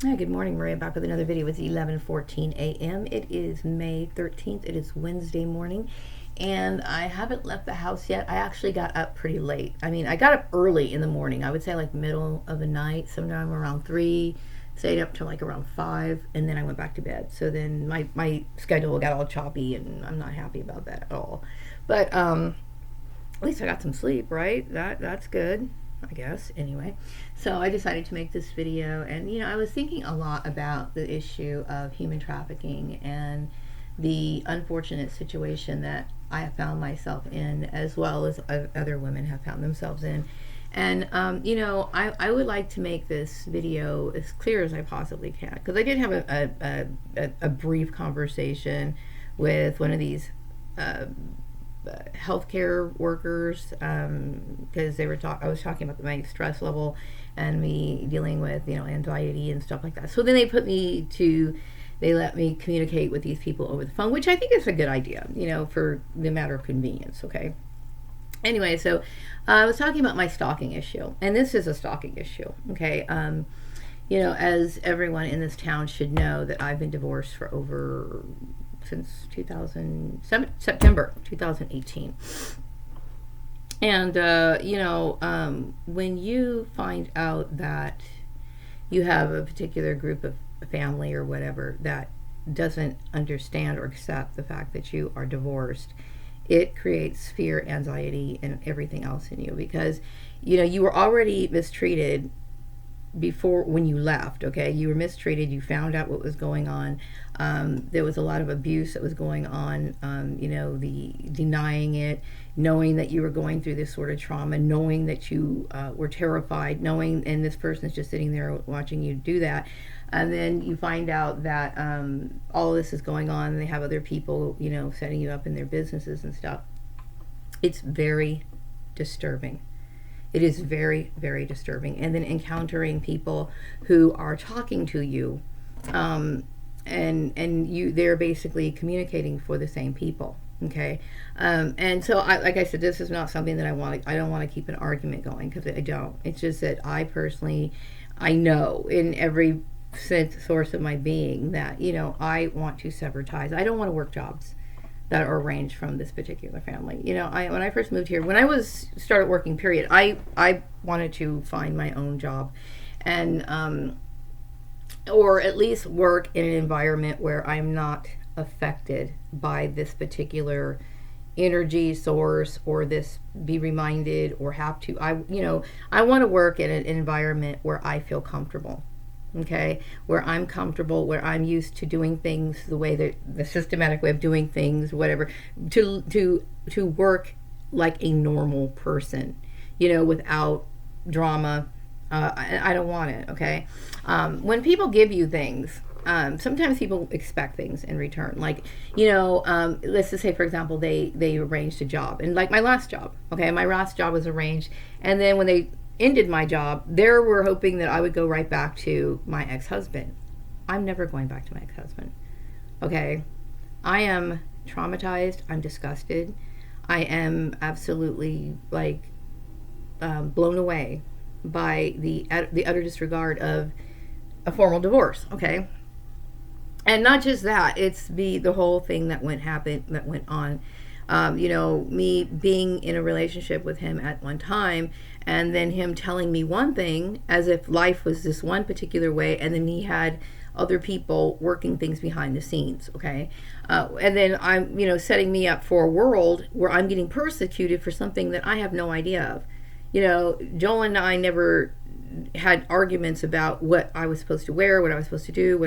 Hi, good morning, Maria. Back with another video. It's 11:14 a.m. It is May 13th. It is Wednesday morning, and I haven't left the house yet. I actually got up pretty late. I got up early in the morning. I would say like middle of the night, sometime around 3, stayed up till like around 5, and then I went back to bed. So then my schedule got all choppy, and I'm not happy about that at all. But at least I got some sleep, right? That's good, I guess. Anyway, so I decided to make this video, and I was thinking a lot about the issue of human trafficking and the unfortunate situation that I have found myself in, as well as other women have found themselves in. And I would like to make this video as clear as I possibly can, because I did have a brief conversation with one of these healthcare workers, because I was talking about my stress level and me dealing with anxiety and stuff like that. So then they let me communicate with these people over the phone, which I think is a good idea, for the matter of convenience. Okay. Anyway, so I was talking about my stalking issue, and this is a stalking issue. Okay. As everyone in this town should know, that I've been divorced for since September 2018. And when you find out that you have a particular group of family or whatever that doesn't understand or accept the fact that you are divorced, it creates fear, anxiety, and everything else in you, because you were already mistreated before. When you left, okay, you were mistreated, you found out what was going on. There was a lot of abuse that was going on, the denying it, knowing that you were going through this sort of trauma, knowing that you were terrified, and this person is just sitting there watching you do that. And then you find out that all of this is going on, and they have other people setting you up in their businesses and stuff. It's very disturbing. It is very, very disturbing. And then encountering people who are talking to you, and they're basically communicating for the same people. Okay. And so like I said, this is not something that I don't want to keep an argument going, because I don't. It's just that I know in every source of my being that, I want to sever ties. I don't want to work jobs that are arranged from this particular family. When I first moved here, when I started working, period, I wanted to find my own job, and or at least work in an environment where I'm not affected by this particular energy source, or this be reminded, or have to. I want to work in an environment where I feel comfortable. Okay, where I'm comfortable, where I'm used to doing things the way that the systematic way of doing things, whatever, to work like a normal person, without drama. I don't want it. Okay. When people give you things, sometimes people expect things in return. Like, let's just say, for example, they arranged a job, and like my last job. Okay, my last job was arranged, and then when they ended my job, they were hoping that I would go right back to my ex-husband. I'm never going back to my ex-husband. Okay, I am traumatized. I'm disgusted. I am absolutely blown away by the utter disregard of a formal divorce. Okay, and not just that, it's the whole thing that went on. Me being in a relationship with him at one time, and then him telling me one thing as if life was this one particular way, and then he had other people working things behind the scenes. Okay, and then I'm setting me up for a world where I'm getting persecuted for something that I have no idea of. Joel and I never had arguments about what I was supposed to wear, what I was supposed to do,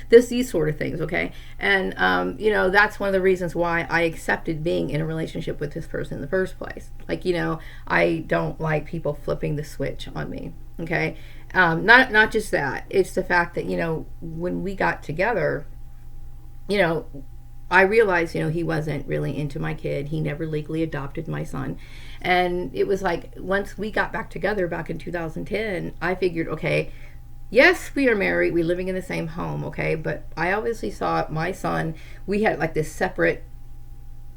these sort of things. Okay, and that's one of the reasons why I accepted being in a relationship with this person in the first place. I don't like people flipping the switch on me. Okay, not just that, it's the fact that when we got together, I realized, he wasn't really into my kid. He never legally adopted my son. And it was like, once we got back together back in 2010, I figured, okay, yes, we are married, we're living in the same home, okay, but I obviously saw my son, we had like this separate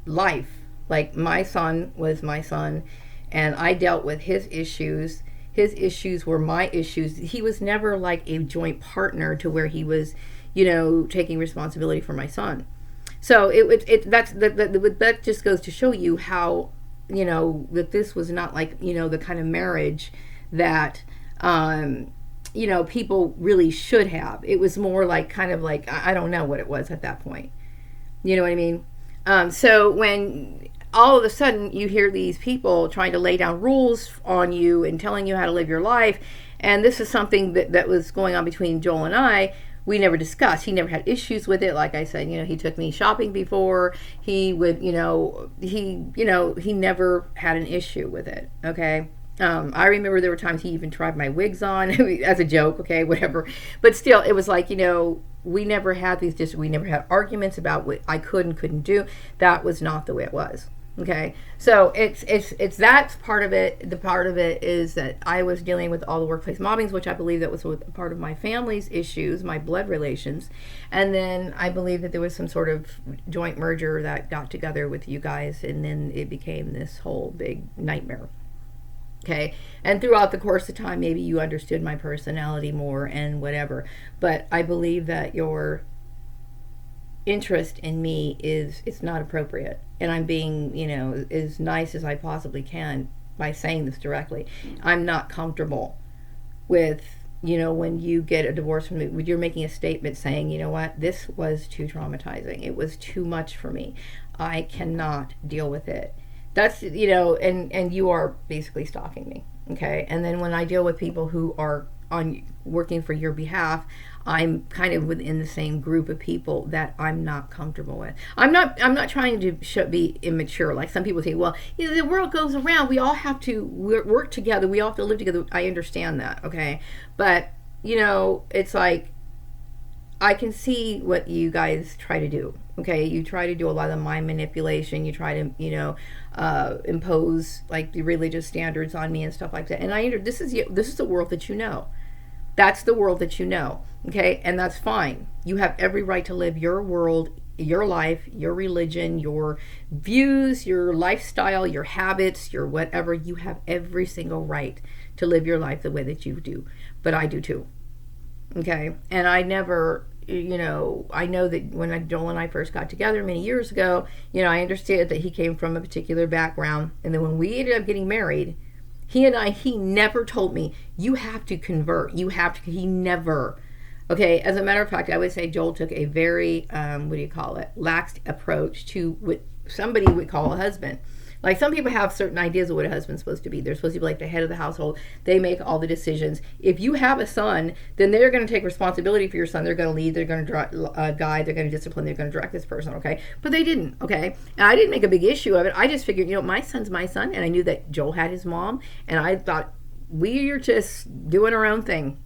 life. Like, my son was my son, and I dealt with his issues, his issues were my issues. He was never like a joint partner to where he was, you know, taking responsibility for my son. So that just goes to show you how, you know, that this was not like, you know, the kind of marriage that you know, people really should have. It was more like kind of like, I don't know what it was at that point. You know what I mean? So when all of a sudden you hear these people trying to lay down rules on you and telling you how to live your life, and this is something that was going on between Joel and I, we never discussed. He never had issues with it. Like I said, you know, he took me shopping before. He would, he never had an issue with it. Okay. I remember there were times he even tried my wigs on as a joke. Okay, whatever. But still, it was like, you know, we never had we never had arguments about what I could and couldn't do. That was not the way it was. Okay, so it's that part of it. The part of it is that I was dealing with all the workplace mobbings, which I believe that was part of my family's issues, my blood relations, and then I believe that there was some sort of joint merger that got together with you guys, and then it became this whole big nightmare. Okay, and throughout the course of time, maybe you understood my personality more and whatever, but I believe that your interest in me it's not appropriate, and I'm being, you know, as nice as I possibly can by saying this directly. I'm not comfortable with, you know, when you get a divorce from me, when you're making a statement saying, you know what, this was too traumatizing, it was too much for me, I cannot deal with it. That's, you know, and you are basically stalking me. Okay, and then when I deal with people who are on working for your behalf, I'm kind of within the same group of people that I'm not comfortable with. I'm not trying to be immature. Like some people say, well, you know, the world goes around. We all have to work together. We all have to live together. I understand that. Okay, but you know, it's like I can see what you guys try to do. Okay, you try to do a lot of mind manipulation. You try to, you know, impose like the religious standards on me and stuff like that. And this is the world that you know. That's the world that you know. Okay, and that's fine. You have every right to live your world, your life, your religion, your views, your lifestyle, your habits, your whatever. You have every single right to live your life the way that you do. But I do too. Okay, and I never, you know, I know that when Joel and I first got together many years ago, you know, I understood that he came from a particular background, and then when we ended up getting married, he never told me, you have to convert, he never. Okay, as a matter of fact, I would say Joel took a very, lax approach to what somebody would call a husband. Like some people have certain ideas of what a husband's supposed to be. They're supposed to be like the head of the household. They make all the decisions. If you have a son, then they're going to take responsibility for your son. They're going to lead. They're going to guide. They're going to discipline. They're going to direct this person. Okay, but they didn't. Okay, and I didn't make a big issue of it. I just figured, you know, my son's my son, and I knew that Joel had his mom, and I thought we are just doing our own thing,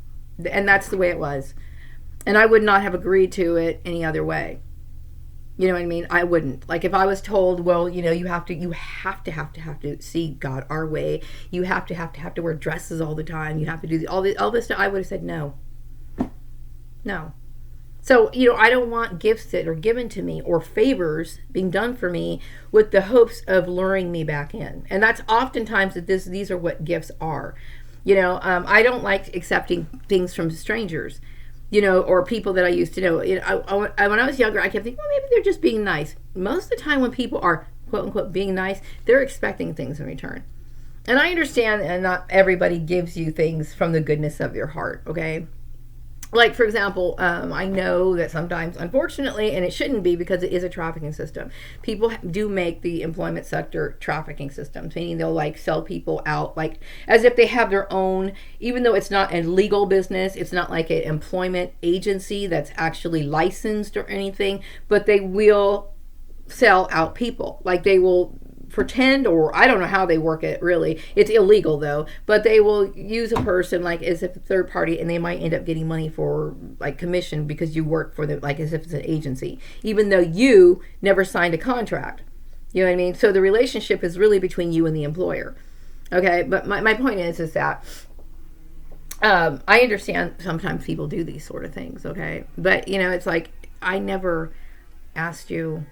and that's the way it was. And I would not have agreed to it any other way. You know what I mean? I wouldn't. Like if I was told, well, you know, you have to see God our way. You have to wear dresses all the time. You have to do all this stuff. I would have said no. No. So, you know, I don't want gifts that are given to me or favors being done for me with the hopes of luring me back in. And that's oftentimes these are what gifts are. You know, I don't like accepting things from strangers. You know, or people that I used to know. You know, when I was younger, I kept thinking, well, maybe they're just being nice. Most of the time when people are, quote unquote, being nice, they're expecting things in return. And I understand that not everybody gives you things from the goodness of your heart, okay? Like, for example, I know that sometimes, unfortunately, and it shouldn't be because it is a trafficking system, people do make the employment sector trafficking systems, meaning they'll like sell people out like as if they have their own, even though it's not a legal business, it's not like an employment agency that's actually licensed or anything, but they will sell out people. Like they will pretend, or I don't know how they work it really. It's illegal though, but they will use a person like as if a third party, and they might end up getting money for like commission because you work for them, like as if it's an agency, even though you never signed a contract. You know what I mean? So the relationship is really between you and the employer. Okay, but my point is that I understand sometimes people do these sort of things. Okay, but you know, it's like I never asked you.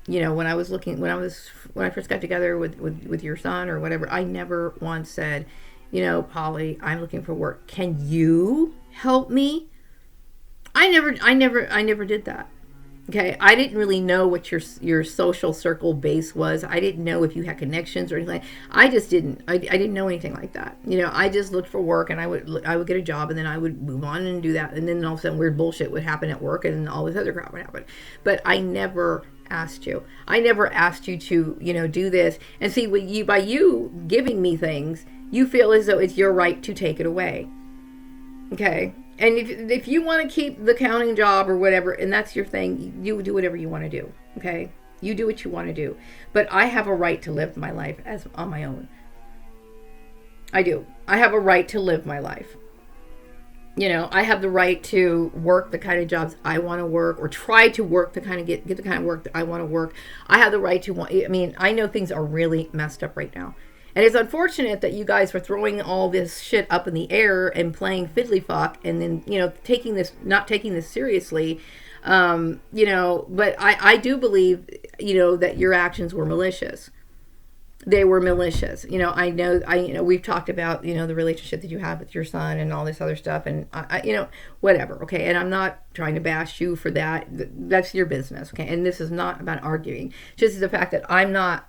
You know, when I first got together with your son or whatever, I never once said, Polly, I'm looking for work. Can you help me? I never did that. Okay, I didn't really know what your social circle base was. I didn't know if you had connections or anything. I just didn't. I didn't know anything like that. I just looked for work, and I would get a job, and then I would move on and do that, and then all of a sudden weird bullshit would happen at work, and all this other crap would happen. But I never asked you. I never asked you to do this. And see, what you by you giving me things, you feel as though it's your right to take it away. Okay. And if you want to keep the accounting job or whatever, and that's your thing, you do whatever you want to do. Okay. You do what you want to do. But I have a right to live my life as on my own. I do. I have a right to live my life. I have the right to work the kind of jobs I want to work, or try to work the kind of get the kind of work that I want to work. I have the right to want. I mean, I know things are really messed up right now. And it's unfortunate that you guys were throwing all this shit up in the air and playing fiddly fuck, and then, not taking this seriously. But I do believe, that your actions were malicious. They were malicious. We've talked about, the relationship that you have with your son and all this other stuff, and whatever. Okay. And I'm not trying to bash you for that. That's your business. Okay. And this is not about arguing. Just the fact that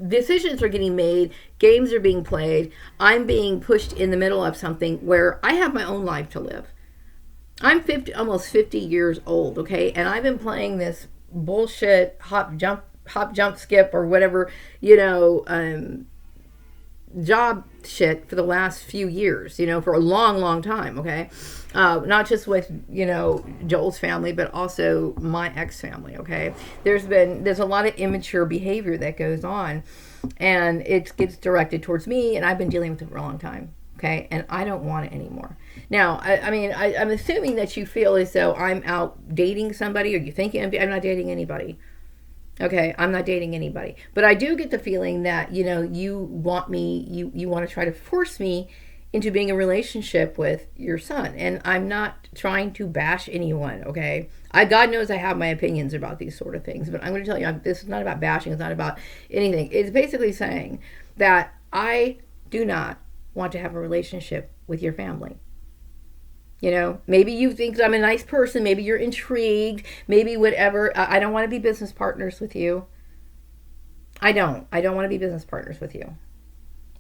decisions are getting made, games are being played, I'm being pushed in the middle of something where I have my own life to live. I'm almost 50 years old, okay, and I've been playing this bullshit hop jump skip or whatever, job shit for the last few years, for a long time, okay? Not just with, Joel's family, but also my ex family, okay? There's a lot of immature behavior that goes on, and it gets directed towards me, and I've been dealing with it for a long time, okay? And I don't want it anymore. Now, I'm assuming that you feel as though I'm out dating somebody, or you think I'm not dating anybody. Okay, I'm not dating anybody. But I do get the feeling that, you want me, you want to try to force me into being in a relationship with your son. And I'm not trying to bash anyone, okay? God knows I have my opinions about these sort of things. But I'm going to tell you, this is not about bashing. It's not about anything. It's basically saying that I do not want to have a relationship with your family. Maybe you think I'm a nice person. Maybe you're intrigued. Maybe whatever. I don't want to be business partners with you. I don't want to be business partners with you.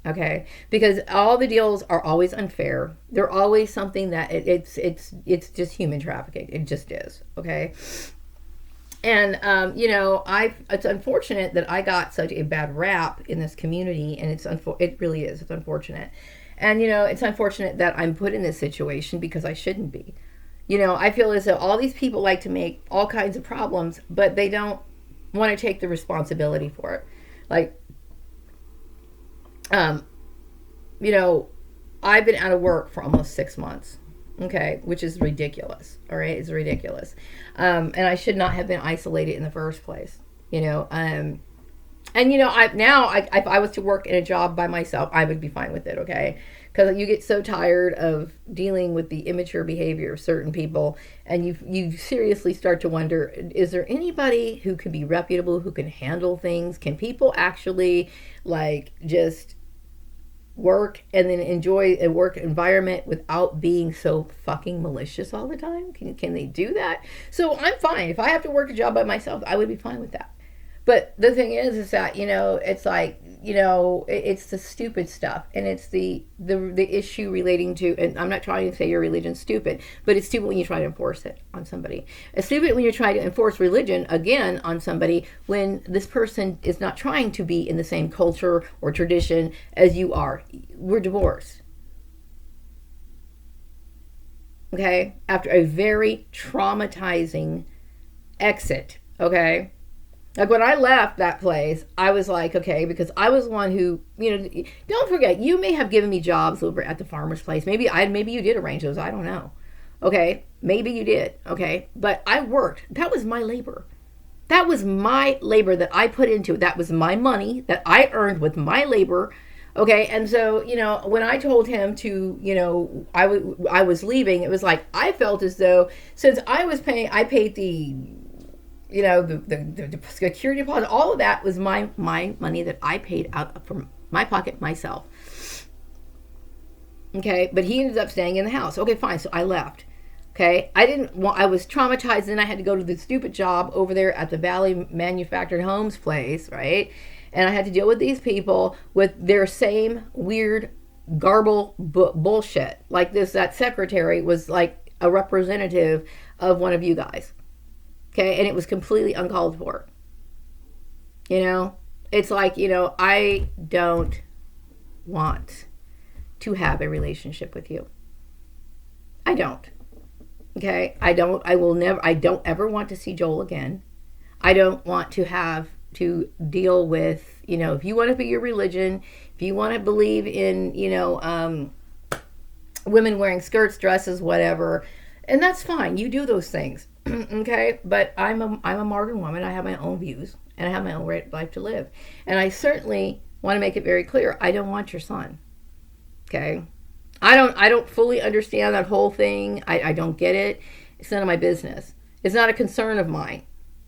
Okay? Because all the deals are always unfair. They're always something that it's just human trafficking. It just is. Okay? And, it's unfortunate that I got such a bad rap in this community, and it really is. It's unfortunate. And, it's unfortunate that I'm put in this situation because I shouldn't be. I feel as though all these people like to make all kinds of problems, but they don't want to take the responsibility for it. Like, I've been out of work for almost 6 months. Okay, which is ridiculous. All right, it's ridiculous. And I should not have been isolated in the first place. And if I was to work in a job by myself, I would be fine with it, okay? Because you get so tired of dealing with the immature behavior of certain people, and you seriously start to wonder, is there anybody who can be reputable, who can handle things? Can people actually, just work and then enjoy a work environment without being so fucking malicious all the time? Can they do that? So I'm fine. If I have to work a job by myself, I would be fine with that. But the thing is that, it's like, it's the stupid stuff. And it's the issue relating to, and I'm not trying to say your religion's stupid, but it's stupid when you try to enforce it on somebody. It's stupid when you try to enforce religion, again, on somebody when this person is not trying to be in the same culture or tradition as you are. We're divorced. Okay? After a very traumatizing exit. Okay? Like, when I left that place, I was like, okay, because I was one who, don't forget, you may have given me jobs over at the farmer's place. Maybe you did arrange those. I don't know. Okay. Maybe you did. Okay. But I worked. That was my labor. That was my labor that I put into it. That was my money that I earned with my labor. Okay. And so, when I told him to, I was leaving, it was like, I felt as though since I paid the security deposit, all of that was my money that I paid out from my pocket myself. Okay, but he ended up staying in the house. Okay, fine. So I left. Okay, I was traumatized. Then I had to go to the stupid job over there at the Valley Manufactured Homes place, right? And I had to deal with these people with their same weird garble bullshit. Like that secretary was like a representative of one of you guys. Okay, and it was completely uncalled for. You know, it's like, I don't want to have a relationship with you. I don't. Okay? I don't ever want to see Joel again. I don't want to have to deal with, if you want to be your religion, if you want to believe in, women wearing skirts, dresses, whatever, and that's fine. You do those things. Okay? But I'm a modern woman. I have my own views and I have my own life to live. And I certainly want to make it very clear, I don't want your son. Okay? I don't fully understand that whole thing. I don't get it. It's none of my business. It's not a concern of mine.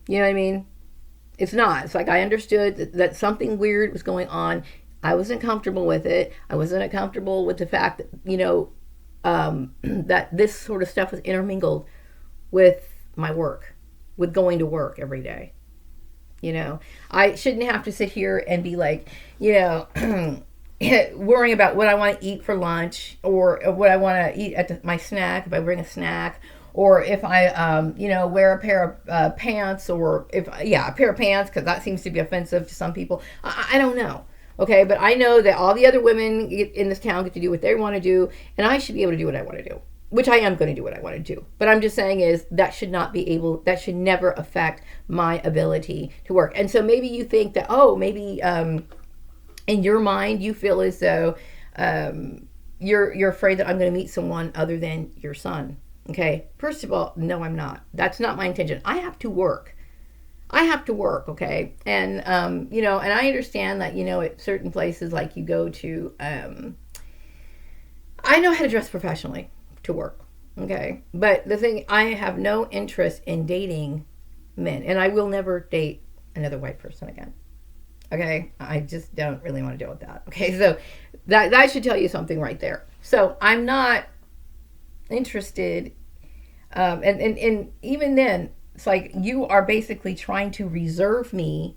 You know what I mean? It's not. It's like I understood that something weird was going on. I wasn't comfortable with it. I wasn't comfortable with the fact that, that this sort of stuff was intermingled with my work, with going to work every day. I shouldn't have to sit here and be like, worrying about what I want to eat for lunch or what I want to eat at my snack, if I bring a snack, or if I, wear a pair of pants, or a pair of pants, because that seems to be offensive to some people. I don't know. Okay, but I know that all the other women in this town get to do what they want to do, and I should be able to do what I want to do, which I am going to do what I want to do. But I'm just saying that should never affect my ability to work. And so maybe you think that, maybe in your mind you feel as though you're afraid that I'm going to meet someone other than your son. Okay, first of all, no, I'm not. That's not my intention. I have to work. Okay, and and I understand that at certain places, like you go to, I know how to dress professionally to work. Okay, but the thing, I have no interest in dating men, and I will never date another white person again. Okay, I just don't really want to deal with that. Okay, so that should tell you something right there. So I'm not interested, and even then, it's like you are basically trying to reserve me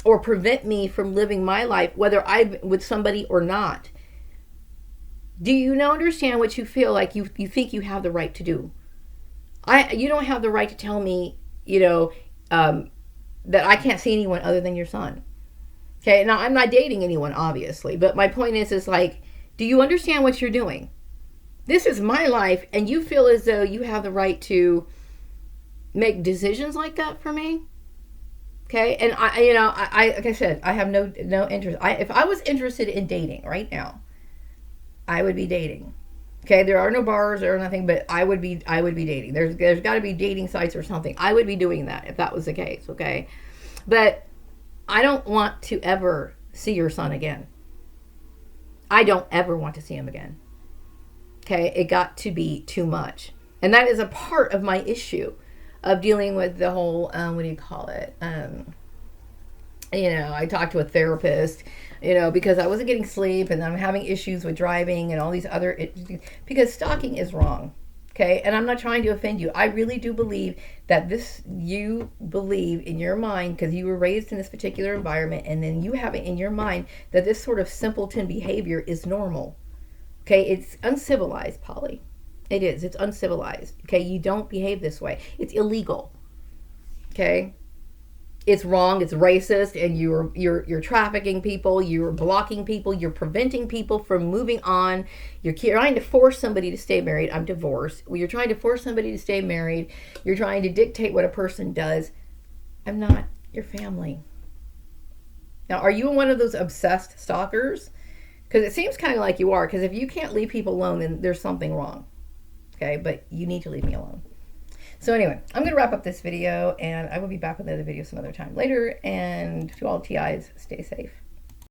or prevent me from living my life, whether I'm with somebody or not. Do you now understand what you feel like you think you have the right to do? You don't have the right to tell me, that I can't see anyone other than your son. Okay, now I'm not dating anyone, obviously, but my point is like, do you understand what you're doing? This is my life, and you feel as though you have the right to make decisions like that for me? Okay, and I like I said, I have no interest. If I was interested in dating right now, I would be dating. Okay, there are no bars or nothing, but I would be dating. There's got to be dating sites or something. I would be doing that if that was the case. Okay, but I don't want to ever see your son again. I don't ever want to see him again. Okay, it got to be too much, and that is a part of my issue of dealing with the whole what do you call it? I talked to a therapist, because I wasn't getting sleep, and I'm having issues with driving and all these other, because stalking is wrong. Okay, and I'm not trying to offend you. I really do believe that you believe in your mind, because you were raised in this particular environment, and then you have it in your mind that this sort of simpleton behavior is normal. Okay, it's uncivilized, Polly. It is. It's uncivilized. Okay, you don't behave this way. It's illegal. Okay, it's wrong. It's racist, and you're trafficking people. You're blocking people. You're preventing people from moving on. You're trying to force somebody to stay married. I'm divorced. You're trying to force somebody to stay married. You're trying to dictate what a person does. I'm not your family. Now, are you one of those obsessed stalkers? Because it seems kind of like you are. Because if you can't leave people alone, then there's something wrong. Okay, but you need to leave me alone. So anyway, I'm going to wrap up this video, and I will be back with another video some other time later. And to all TIs, stay safe.